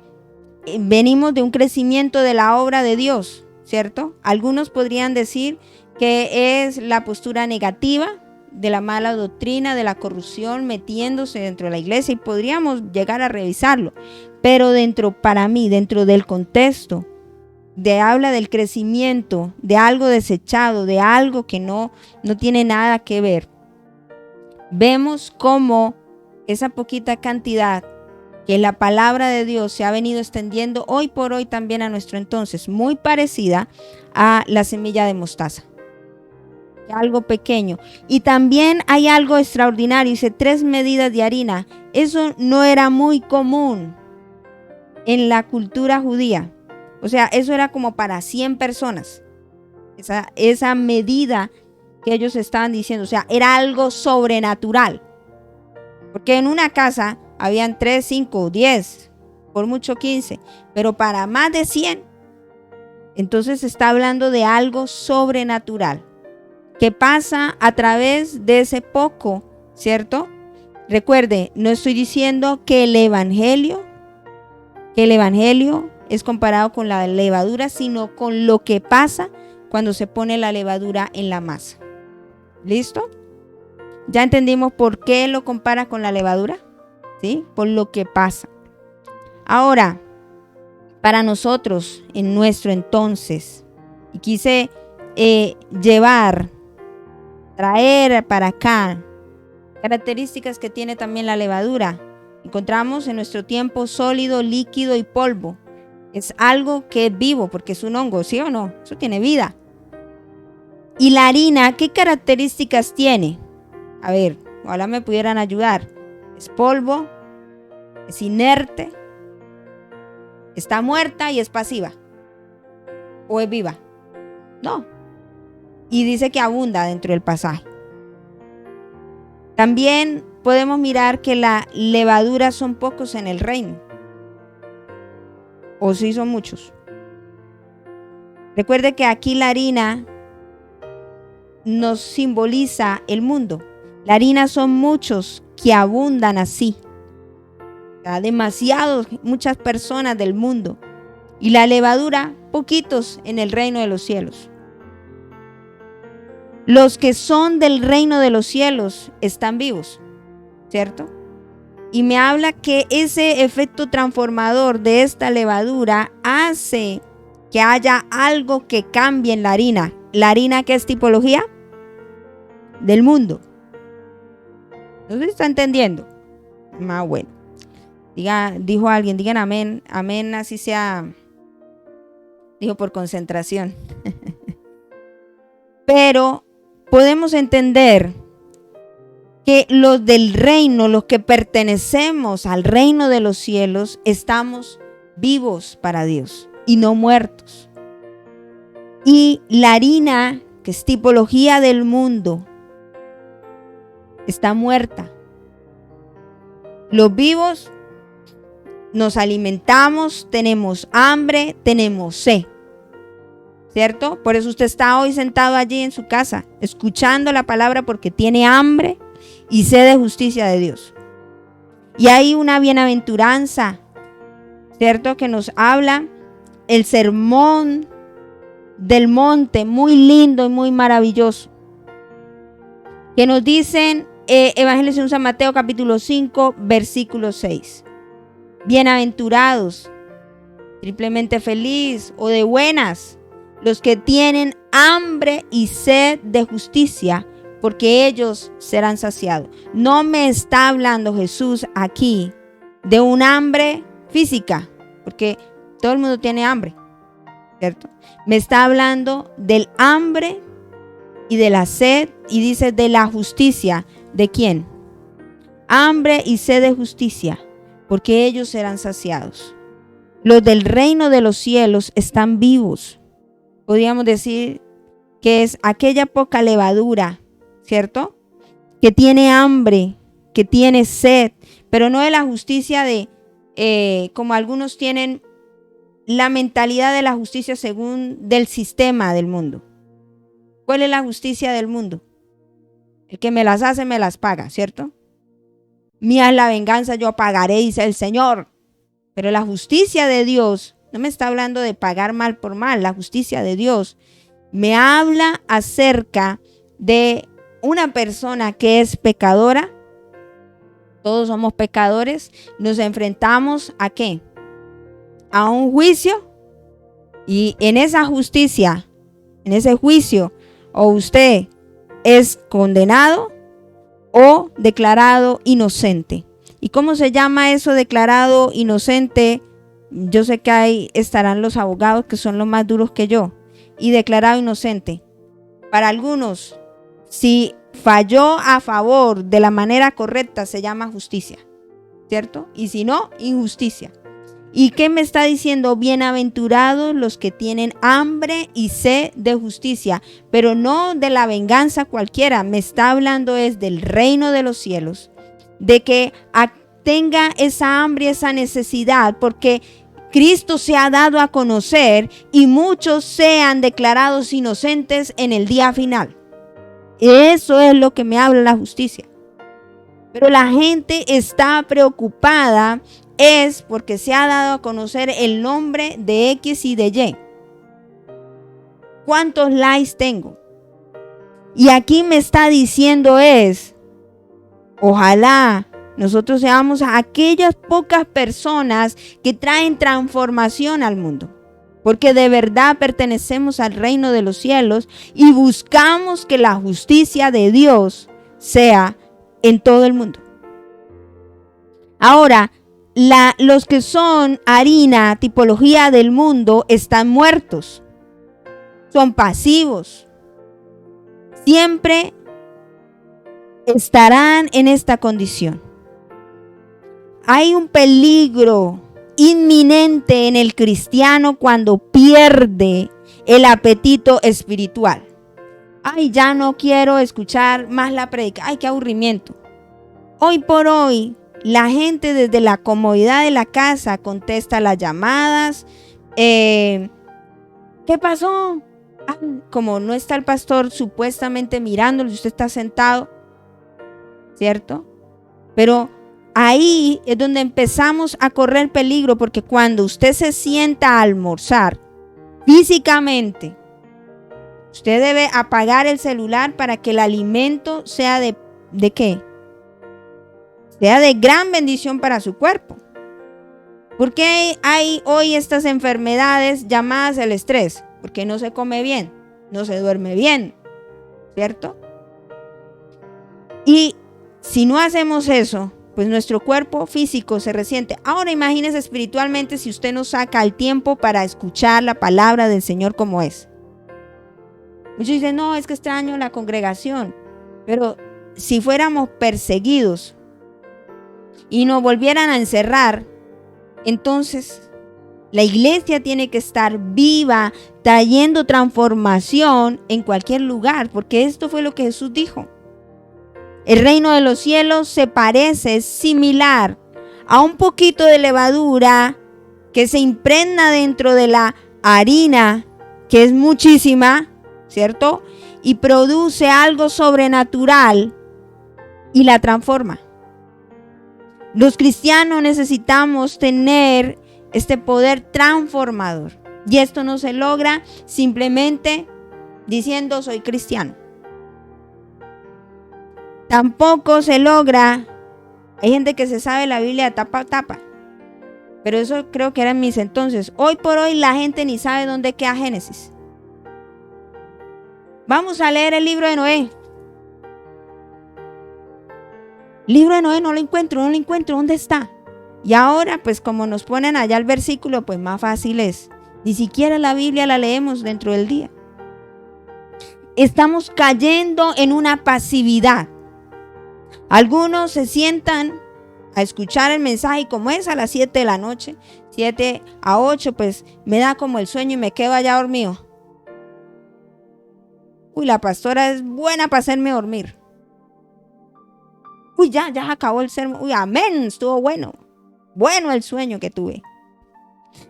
Speaker 1: venimos de un crecimiento de la obra de Dios, ¿cierto? Algunos podrían decir que es la postura negativa de la mala doctrina, de la corrupción metiéndose dentro de la iglesia, y podríamos llegar a revisarlo. Pero para mí, dentro del contexto, habla del crecimiento, de algo desechado, de algo que no tiene nada que ver. Vemos cómo esa poquita cantidad que la palabra de Dios se ha venido extendiendo hoy por hoy también a nuestro entonces, muy parecida a la semilla de mostaza. Algo pequeño. Y también hay algo extraordinario, dice 3 medidas de harina. Eso no era muy común en la cultura judía. O sea, eso era como para 100 personas. Esa medida que ellos estaban diciendo, o sea, era algo sobrenatural. Porque en una casa habían 3, 5, 10, por mucho 15, pero para más de 100, entonces se está hablando de algo sobrenatural que pasa a través de ese poco, ¿cierto? Recuerde, no estoy diciendo que el evangelio es comparado con la levadura, sino con lo que pasa cuando se pone la levadura en la masa. ¿Listo? Ya entendimos por qué lo compara con la levadura, ¿sí? Por lo que pasa. Ahora, para nosotros, en nuestro entonces, y quise traer para acá características que tiene también la levadura. Encontramos en nuestro tiempo sólido, líquido y polvo. Es algo que es vivo porque es un hongo, ¿sí o no? Eso tiene vida. Y la harina, ¿qué características tiene? A ver, ojalá me pudieran ayudar. Es polvo, es inerte, está muerta y es pasiva. ¿O es viva? No. Y dice que abunda dentro del pasaje. También podemos mirar que la levadura son pocos en el reino. ¿O sí son muchos? Recuerde que aquí la harina nos simboliza el mundo. La harina son muchos que abundan así. Muchas personas del mundo. Y la levadura, poquitos en el reino de los cielos. Los que son del reino de los cielos están vivos, ¿cierto? Y me habla que ese efecto transformador de esta levadura hace que haya algo que cambie en la harina. ¿La harina qué es tipología? Del mundo. ¿No se está entendiendo? Más bueno. Dijo alguien, digan amén, amén, así sea. Dijo por concentración. Pero podemos entender que los del reino, los que pertenecemos al reino de los cielos, estamos vivos para Dios y no muertos. Y la harina, que es tipología del mundo, está muerta. Los vivos nos alimentamos, tenemos hambre, tenemos sed. ¿Cierto? Por eso usted está hoy sentado allí en su casa, escuchando la palabra porque tiene hambre y sed de justicia de Dios. Y hay una bienaventuranza, ¿cierto? Que nos habla el sermón del monte, muy lindo y muy maravilloso. Que nos dicen, Evangelio según San Mateo capítulo 5, versículo 6. Bienaventurados, triplemente feliz o de buenas, los que tienen hambre y sed de justicia, porque ellos serán saciados. No me está hablando Jesús aquí de un hambre física, porque todo el mundo tiene hambre, ¿cierto? Me está hablando del hambre y de la sed, y dice de la justicia. ¿De quién? Hambre y sed de justicia, porque ellos serán saciados. Los del reino de los cielos están vivos. Podríamos decir que es aquella poca levadura, ¿cierto? Que tiene hambre, que tiene sed, pero no de la justicia como algunos tienen la mentalidad de la justicia según del sistema del mundo. ¿Cuál es la justicia del mundo? El que me las hace, me las paga, ¿cierto? Mía es la venganza, yo pagaré, dice el Señor. Pero la justicia de Dios no me está hablando de pagar mal por mal. La justicia de Dios me habla acerca de una persona que es pecadora, todos somos pecadores, nos enfrentamos ¿a qué? A un juicio, y en esa justicia, en ese juicio, o usted es condenado o declarado inocente. ¿Y cómo se llama eso, declarado inocente? Yo sé que ahí estarán los abogados que son los más duros que yo. Y declarado inocente, para algunos, si falló a favor de la manera correcta, se llama justicia, ¿cierto? Y si no, injusticia. ¿Y qué me está diciendo? Bienaventurados los que tienen hambre y sed de justicia, pero no de la venganza cualquiera. Me está hablando es del reino de los cielos, de que tenga esa hambre, esa necesidad, porque Cristo se ha dado a conocer y muchos sean declarados inocentes en el día final. Eso es lo que me habla la justicia. Pero la gente está preocupada es porque se ha dado a conocer el nombre de X y de Y. ¿Cuántos likes tengo? Y aquí me está diciendo es, ojalá nosotros seamos aquellas pocas personas que traen transformación al mundo, porque de verdad pertenecemos al reino de los cielos y buscamos que la justicia de Dios sea en todo el mundo. Ahora, los que son harina, tipología del mundo, están muertos, son pasivos, siempre estarán en esta condición. Hay un peligro inminente en el cristiano cuando pierde el apetito espiritual. Ay, ya no quiero escuchar más la prédica. Ay, qué aburrimiento. Hoy por hoy, la gente desde la comodidad de la casa contesta las llamadas. ¿Qué pasó? Ah, como no está el pastor supuestamente mirándolo, usted está sentado, ¿cierto? Pero ahí es donde empezamos a correr peligro, porque cuando usted se sienta a almorzar físicamente, usted debe apagar el celular para que el alimento sea ¿de qué? Sea de gran bendición para su cuerpo. ¿Por qué hay hoy estas enfermedades llamadas el estrés? Porque no se come bien, no se duerme bien, ¿cierto? Y si no hacemos eso, pues nuestro cuerpo físico se resiente. Ahora imagínese espiritualmente si usted no saca el tiempo para escuchar la palabra del Señor como es. Muchos dicen, no, es que extraño la congregación. Pero si fuéramos perseguidos y nos volvieran a encerrar, entonces la iglesia tiene que estar viva, trayendo transformación en cualquier lugar, porque esto fue lo que Jesús dijo. El reino de los cielos se parece, es similar a un poquito de levadura que se impregna dentro de la harina, que es muchísima, ¿cierto? Y produce algo sobrenatural y la transforma. Los cristianos necesitamos tener este poder transformador. Y esto no se logra simplemente diciendo soy cristiano. Tampoco se logra. Hay gente que se sabe la Biblia de tapa a tapa. Pero eso creo que era en mis entonces. Hoy por hoy la gente ni sabe dónde queda Génesis. Vamos a leer el libro de Noé. Libro de Noé no lo encuentro, ¿dónde está? Y ahora, pues como nos ponen allá el versículo, pues más fácil es. Ni siquiera la Biblia la leemos dentro del día. Estamos cayendo en una pasividad. Algunos se sientan a escuchar el mensaje y como es a las 7 de la noche, 7 a 8, pues me da como el sueño y me quedo allá dormido. Uy, la pastora es buena para hacerme dormir. Uy, ya acabó el sermón. Uy, amén, estuvo bueno. Bueno el sueño que tuve.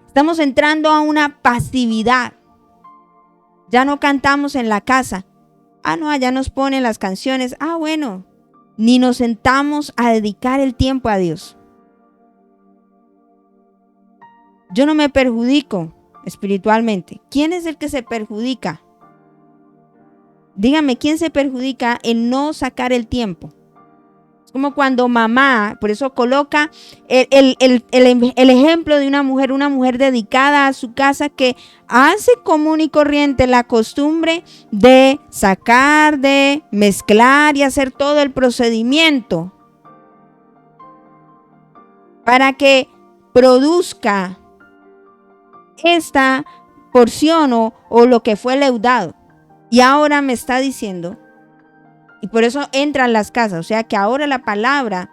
Speaker 1: Estamos entrando a una pasividad. Ya no cantamos en la casa. Ah, no, allá nos ponen las canciones. Ah, bueno. Ni nos sentamos a dedicar el tiempo a Dios. Yo no me perjudico espiritualmente. ¿Quién es el que se perjudica? Dígame, ¿quién se perjudica en no sacar el tiempo? Es como cuando mamá, por eso coloca el ejemplo de una mujer dedicada a su casa que hace común y corriente la costumbre de sacar, de mezclar y hacer todo el procedimiento para que produzca esta porción o lo que fue leudado. Y ahora me está diciendo, y por eso entran las casas, o sea que ahora la palabra,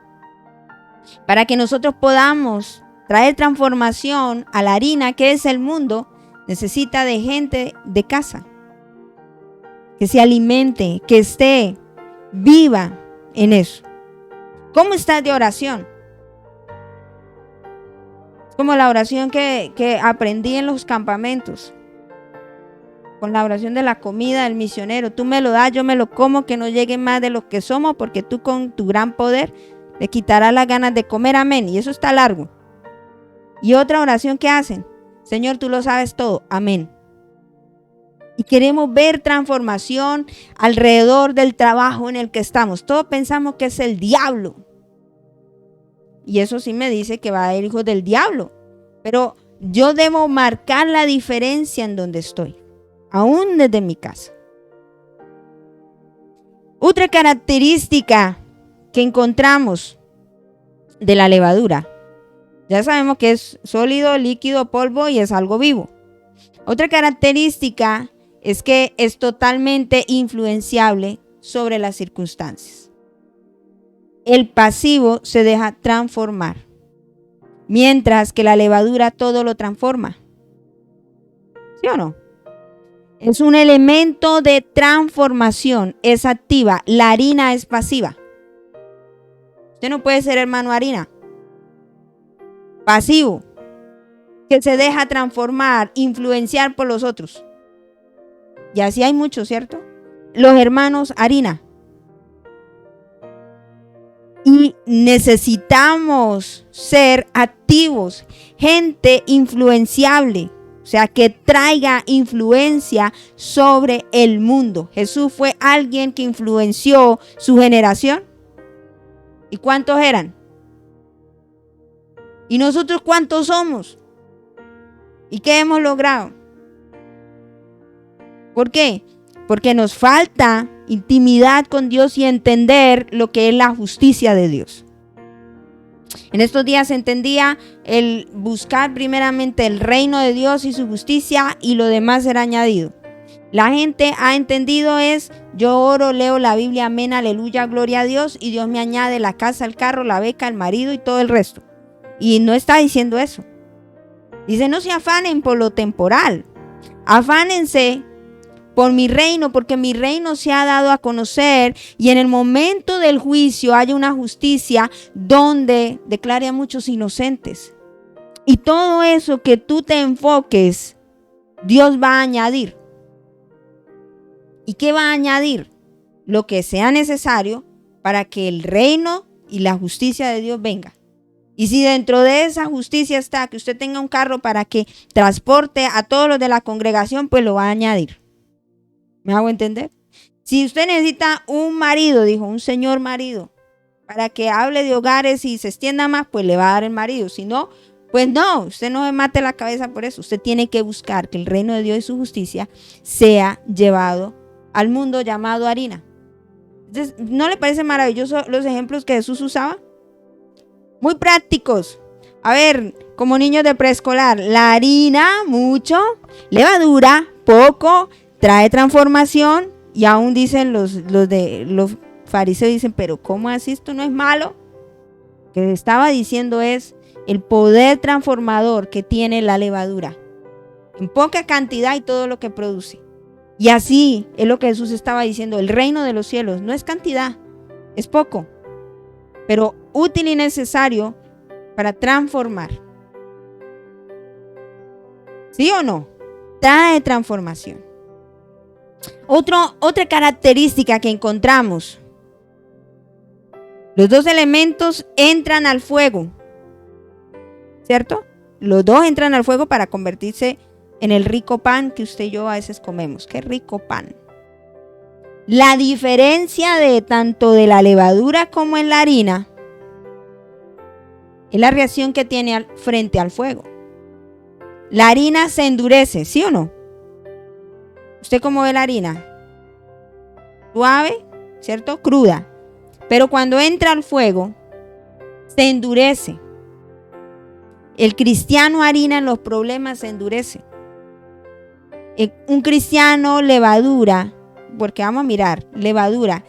Speaker 1: para que nosotros podamos traer transformación a la harina que es el mundo, necesita de gente de casa, que se alimente, que esté viva en eso. ¿Cómo estás de oración? Es como la oración que aprendí en los campamentos. Con la oración de la comida del misionero. Tú me lo das, yo me lo como, que no llegue más de lo que somos, porque tú con tu gran poder le quitarás las ganas de comer. Amén. Y eso está largo. Y otra oración que hacen. Señor, tú lo sabes todo. Amén. Y queremos ver transformación alrededor del trabajo en el que estamos. Todos pensamos que es el diablo. Y eso sí me dice que va a haber hijos del diablo. Pero yo debo marcar la diferencia en donde estoy. Aún desde mi casa. Otra característica que encontramos de la levadura. Ya sabemos que es sólido, líquido, polvo y es algo vivo. Otra característica es que es totalmente influenciable sobre las circunstancias. El pasivo se deja transformar, mientras que la levadura todo lo transforma. ¿Sí o no? Es un elemento de transformación, es activa. La harina es pasiva. Usted no puede ser hermano harina. Pasivo, que se deja transformar, influenciar por los otros. Y así hay muchos, ¿cierto? Los hermanos harina. Y necesitamos ser activos, gente influenciable. O sea, que traiga influencia sobre el mundo. Jesús fue alguien que influenció su generación. ¿Y cuántos eran? ¿Y nosotros cuántos somos? ¿Y qué hemos logrado? ¿Por qué? Porque nos falta intimidad con Dios y entender lo que es la justicia de Dios. En estos días entendía el buscar primeramente el reino de Dios y su justicia y lo demás será añadido. La gente ha entendido es, yo oro, leo la Biblia, amén, aleluya, gloria a Dios, y Dios me añade la casa, el carro, la beca, el marido y todo el resto. Y no está diciendo eso. Dice, no se afanen por lo temporal, afánense por mi reino, porque mi reino se ha dado a conocer y en el momento del juicio haya una justicia donde declare a muchos inocentes. Y todo eso que tú te enfoques, Dios va a añadir. ¿Y qué va a añadir? Lo que sea necesario para que el reino y la justicia de Dios venga. Y si dentro de esa justicia está que usted tenga un carro para que transporte a todos los de la congregación, pues lo va a añadir. ¿Me hago entender? Si usted necesita un marido, dijo un señor marido, para que hable de hogares y se extienda más, pues le va a dar el marido. Si no, pues no, usted no se mate la cabeza por eso. Usted tiene que buscar que el reino de Dios y su justicia sea llevado al mundo llamado harina. Entonces, ¿no le parece maravilloso los ejemplos que Jesús usaba? Muy prácticos. A ver, como niños de preescolar, la harina, mucho, levadura, poco, trae transformación. Y aún dicen los fariseos, dicen, pero ¿cómo así? Esto no es malo. Lo que estaba diciendo es el poder transformador que tiene la levadura. En poca cantidad y todo lo que produce. Y así es lo que Jesús estaba diciendo. El reino de los cielos no es cantidad, es poco, pero útil y necesario para transformar. ¿Sí o no? Trae transformación. Otra característica que encontramos. Los dos elementos entran al fuego. ¿Cierto? Los dos entran al fuego para convertirse en el rico pan que usted y yo a veces comemos. ¡Qué rico pan! La diferencia de tanto de la levadura como en la harina es la reacción que tiene frente al fuego. La harina se endurece, ¿sí o no? ¿Usted cómo ve la harina? Suave, ¿cierto? Cruda. Pero cuando entra al fuego, se endurece. El cristiano harina en los problemas se endurece. Un cristiano levadura, porque vamos a mirar, levadura,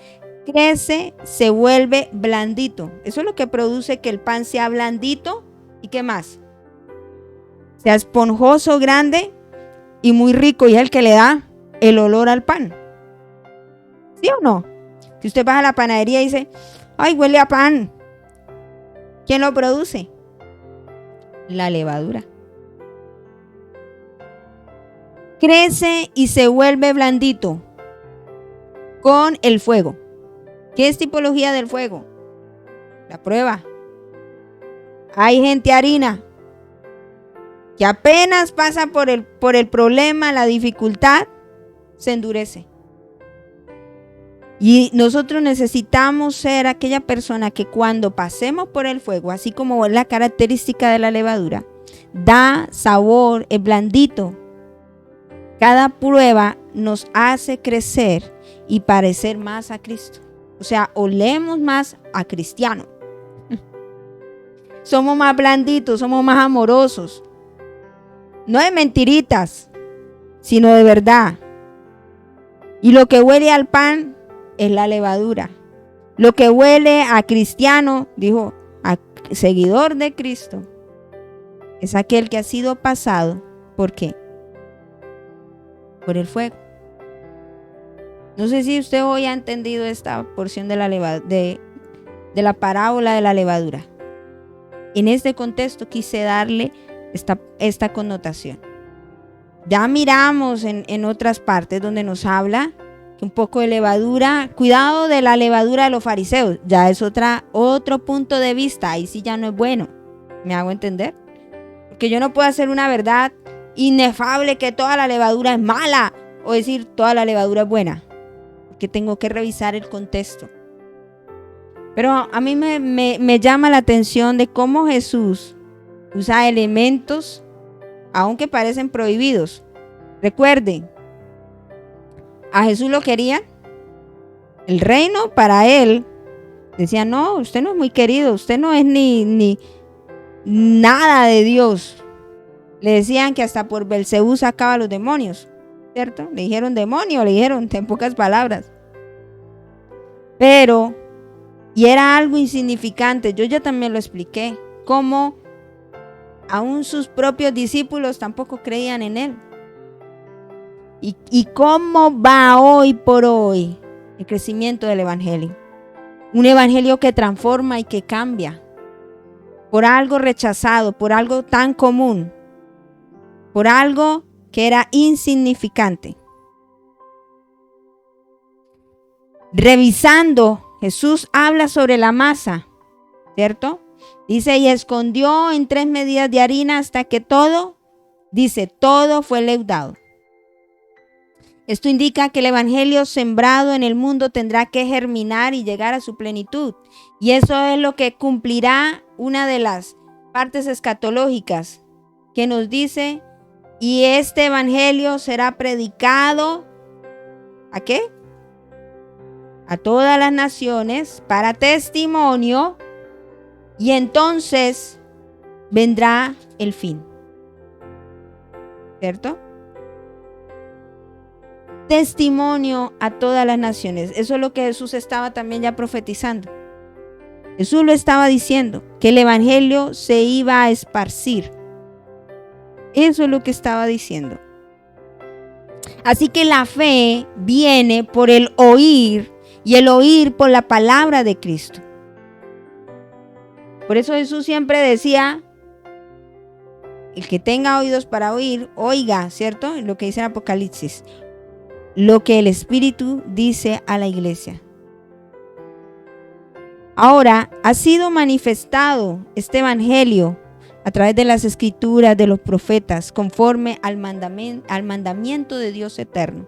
Speaker 1: crece, se vuelve blandito. Eso es lo que produce que el pan sea blandito. ¿Y qué más? Sea esponjoso, grande y muy rico, y es el que le da el olor al pan. ¿Sí o no? Si usted va a la panadería y dice, ¡ay, huele a pan! ¿Quién lo produce? La levadura. Crece y se vuelve blandito con el fuego. ¿Qué es tipología del fuego? La prueba. Hay gente harina que apenas pasa por el problema, la dificultad, se endurece. Y nosotros necesitamos ser aquella persona que cuando pasemos por el fuego, así como es la característica de la levadura, da sabor, es blandito. Cada prueba nos hace crecer y parecer más a Cristo. O sea, olemos más a cristiano. Somos más blanditos, somos más amorosos. No de mentiritas, sino de verdad. Y lo que huele al pan es la levadura. Lo que huele a cristiano, dijo, a seguidor de Cristo, es aquel que ha sido pasado. ¿Por qué? Por el fuego. No sé si usted hoy ha entendido esta porción de la parábola de la levadura. En este contexto quise darle esta connotación. Ya miramos en otras partes donde nos habla que un poco de levadura, cuidado de la levadura de los fariseos, ya es otro punto de vista, ahí sí ya no es bueno. ¿Me hago entender? Porque yo no puedo hacer una verdad inefable que toda la levadura es mala o decir toda la levadura es buena, porque tengo que revisar el contexto. Pero a mí me llama la atención de cómo Jesús usa elementos aunque parecen prohibidos. Recuerden, a Jesús lo querían, el reino para él, decían, no, usted no es muy querido, usted no es ni nada de Dios. Le decían que hasta por Belcebú sacaba a los demonios, ¿cierto? Le dijeron demonio, le dijeron en pocas palabras. Pero, y era algo insignificante, yo ya también lo expliqué, cómo aún sus propios discípulos tampoco creían en él. ¿Y cómo va hoy por hoy el crecimiento del evangelio? Un evangelio que transforma y que cambia. Por algo rechazado, por algo tan común, por algo que era insignificante. Revisando, Jesús habla sobre la masa, ¿cierto? Dice, y escondió en 3 medidas de harina hasta que todo fue leudado. Esto indica que el evangelio sembrado en el mundo tendrá que germinar y llegar a su plenitud. Y eso es lo que cumplirá una de las partes escatológicas que nos dice, y este evangelio será predicado, ¿a qué? A todas las naciones para testimonio, y entonces vendrá el fin. ¿Cierto? Testimonio a todas las naciones. Eso es lo que Jesús estaba también ya profetizando. Jesús lo estaba diciendo, que el evangelio se iba a esparcir. Eso es lo que estaba diciendo. Así que la fe viene por el oír, y el oír por la palabra de Cristo. Por eso Jesús siempre decía, el que tenga oídos para oír, oiga, ¿cierto? Lo que dice en Apocalipsis, lo que el Espíritu dice a la iglesia. Ahora ha sido manifestado este evangelio a través de las escrituras de los profetas, conforme al mandamiento de Dios eterno.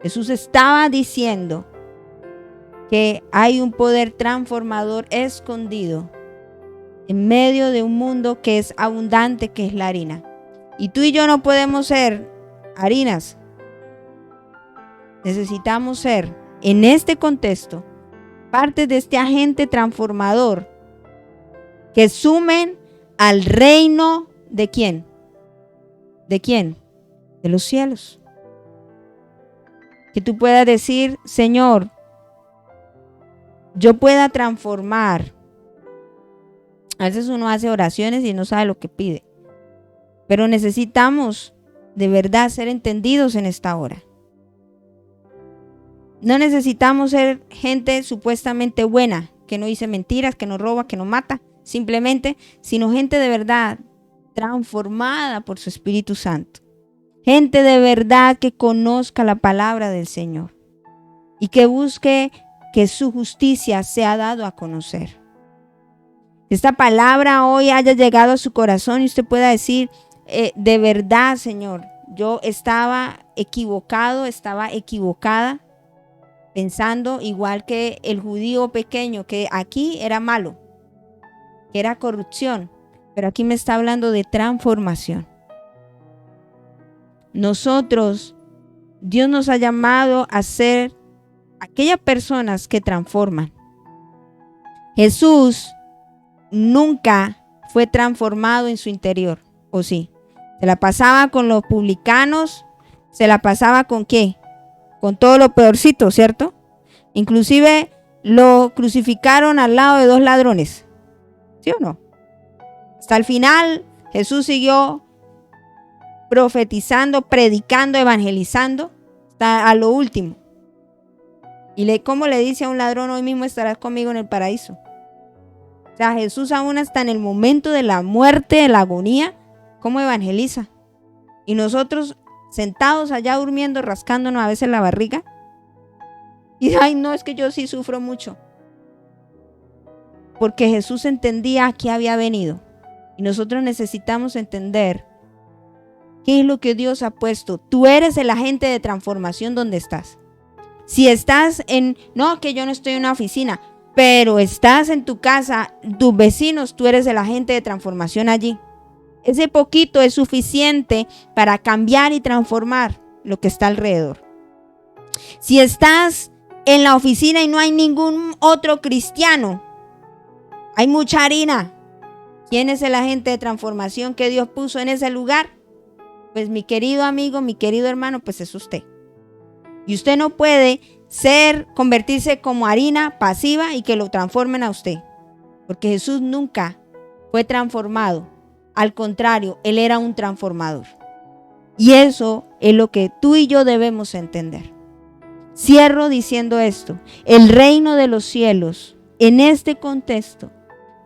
Speaker 1: Jesús estaba diciendo que hay un poder transformador escondido en medio de un mundo que es abundante, que es la harina. Y tú y yo no podemos ser harinas. Necesitamos ser, en este contexto, parte de este agente transformador que sumen al reino ¿de quién? ¿De quién? De los cielos. Que tú puedas decir, Señor, yo pueda transformar. A veces uno hace oraciones y no sabe lo que pide. Pero necesitamos de verdad ser entendidos en esta hora. No necesitamos ser gente supuestamente buena, que no dice mentiras, que no roba, que no mata, simplemente, sino gente de verdad transformada por su Espíritu Santo. Gente de verdad que conozca la palabra del Señor y que busque que su justicia sea dado a conocer. Esta palabra hoy haya llegado a su corazón y usted pueda decir, de verdad, Señor, yo estaba equivocado, estaba equivocada, pensando igual que el judío pequeño, que aquí era malo, que era corrupción, pero aquí me está hablando de transformación. Nosotros, Dios nos ha llamado a ser aquellas personas que transforman. Jesús nunca fue transformado en su interior, ¿o sí? Se la pasaba con los publicanos, se la pasaba con ¿qué? Con todo lo peorcito, ¿cierto? Inclusive lo crucificaron al lado de 2 ladrones, ¿sí o no? Hasta el final Jesús siguió profetizando, predicando, evangelizando, hasta a lo último. Y ¿cómo le dice a un ladrón, hoy mismo estarás conmigo en el paraíso? O sea, Jesús aún hasta en el momento de la muerte, de la agonía, ¿cómo evangeliza? Y nosotros sentados allá durmiendo, rascándonos a veces la barriga. Y ay, no, es que yo sí sufro mucho. Porque Jesús entendía a qué había venido. Y nosotros necesitamos entender qué es lo que Dios ha puesto. Tú eres el agente de transformación donde estás. Si estás no, que yo no estoy en una oficina, pero estás en tu casa, tus vecinos, tú eres el agente de transformación allí. Ese poquito es suficiente para cambiar y transformar lo que está alrededor. Si estás en la oficina y no hay ningún otro cristiano, hay mucha harina. ¿Quién es el agente de transformación que Dios puso en ese lugar? Pues mi querido amigo, mi querido hermano, pues es usted. Y usted no puede convertirse como harina pasiva y que lo transformen a usted. Porque Jesús nunca fue transformado. Al contrario, Él era un transformador. Y eso es lo que tú y yo debemos entender. Cierro diciendo esto. El reino de los cielos, en este contexto,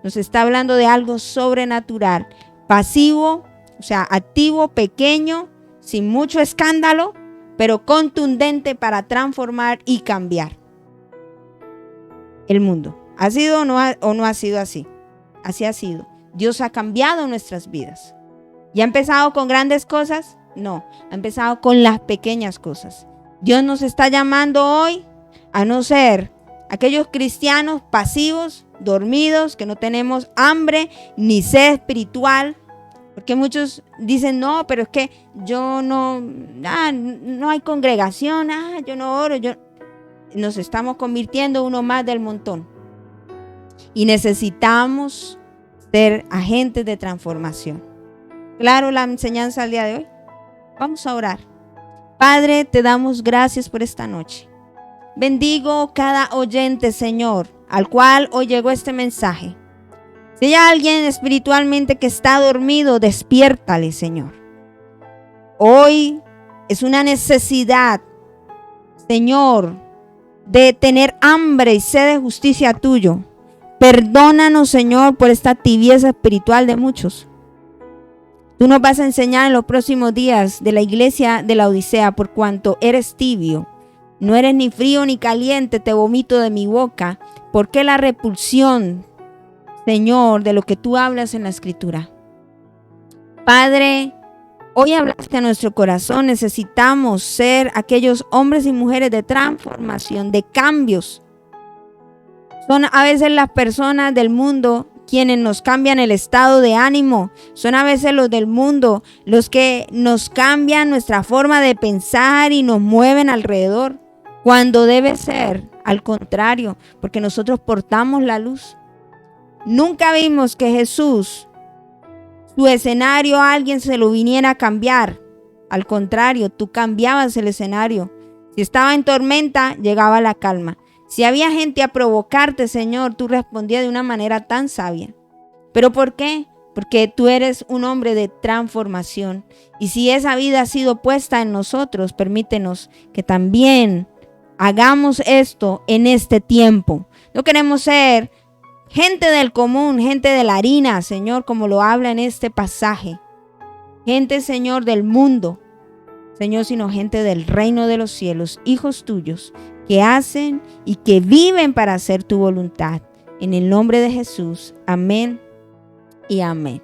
Speaker 1: nos está hablando de algo sobrenatural, pasivo, o sea, activo, pequeño, sin mucho escándalo, pero contundente para transformar y cambiar el mundo. ¿Ha sido o no ha sido así? Así ha sido. Dios ha cambiado nuestras vidas. ¿Y ha empezado con grandes cosas? No, ha empezado con las pequeñas cosas. Dios nos está llamando hoy a no ser aquellos cristianos pasivos, dormidos, que no tenemos hambre ni sed espiritual. Porque muchos dicen, no, pero es que yo no hay congregación, yo no oro. Nos estamos convirtiendo uno más del montón. Y necesitamos ser agentes de transformación. Claro, la enseñanza al día de hoy. Vamos a orar. Padre, te damos gracias por esta noche. Bendigo cada oyente, Señor, al cual hoy llegó este mensaje. Si hay alguien espiritualmente que está dormido, despiértale, Señor. Hoy es una necesidad, Señor, de tener hambre y sed de justicia tuyo. Perdónanos, Señor, por esta tibieza espiritual de muchos. Tú nos vas a enseñar en los próximos días de la iglesia de la Odisea, por cuanto eres tibio. No eres ni frío ni caliente, te vomito de mi boca. ¿Por qué la repulsión, Señor, de lo que tú hablas en la Escritura? Padre, hoy hablaste a nuestro corazón. Necesitamos ser aquellos hombres y mujeres de transformación, de cambios. Son a veces las personas del mundo quienes nos cambian el estado de ánimo. Son a veces los del mundo los que nos cambian nuestra forma de pensar y nos mueven alrededor, cuando debe ser al contrario, porque nosotros portamos la luz. Nunca vimos que Jesús, su escenario, a alguien se lo viniera a cambiar. Al contrario, tú cambiabas el escenario. Si estaba en tormenta, llegaba la calma. Si había gente a provocarte, Señor, tú respondías de una manera tan sabia. ¿Pero por qué? Porque tú eres un hombre de transformación. Y si esa vida ha sido puesta en nosotros, permítenos que también hagamos esto en este tiempo. No queremos ser gente del común, gente de la harina, Señor, como lo habla en este pasaje. Gente, Señor, del mundo, Señor, sino gente del reino de los cielos, hijos tuyos, que hacen y que viven para hacer tu voluntad. En el nombre de Jesús, amén y amén.